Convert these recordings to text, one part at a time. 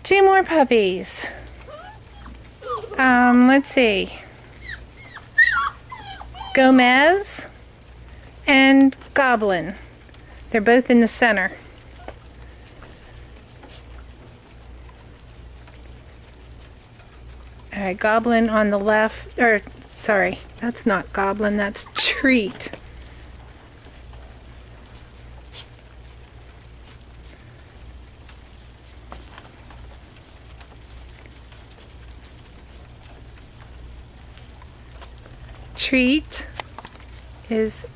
Two more puppies. Let's see. Gomez and Goblin. They're both in the center. Alright, Goblin on the left, or sorry, that's not Goblin, that's Treat. Treat is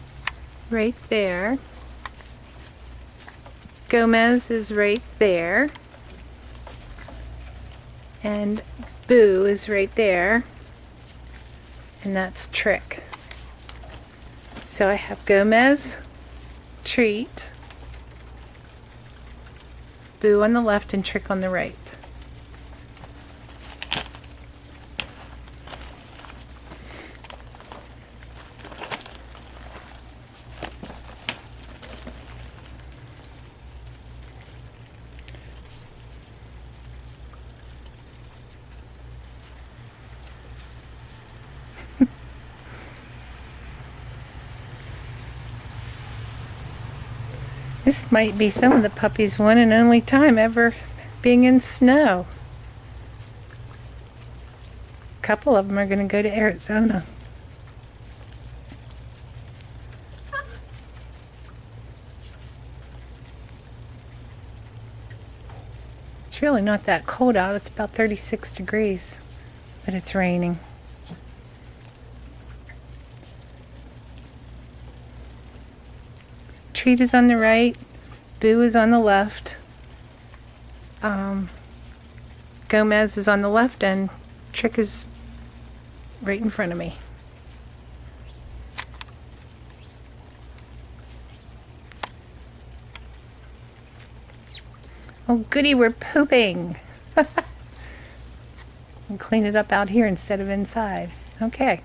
right there. Gomez is right there. And Boo is right there. And that's Trick. So I have Gomez, Treat, Boo on the left, and Trick on the right. This might be some of the puppies' one and only time ever being in snow. A couple of them are going to go to Arizona. It's really not that cold out. It's about 36 degrees, but it's raining. Treat is on the right, Boo is on the left, Gomez is on the left, and Trick is right in front of me. Oh goody, we're pooping! And clean it up out here instead of inside. Okay.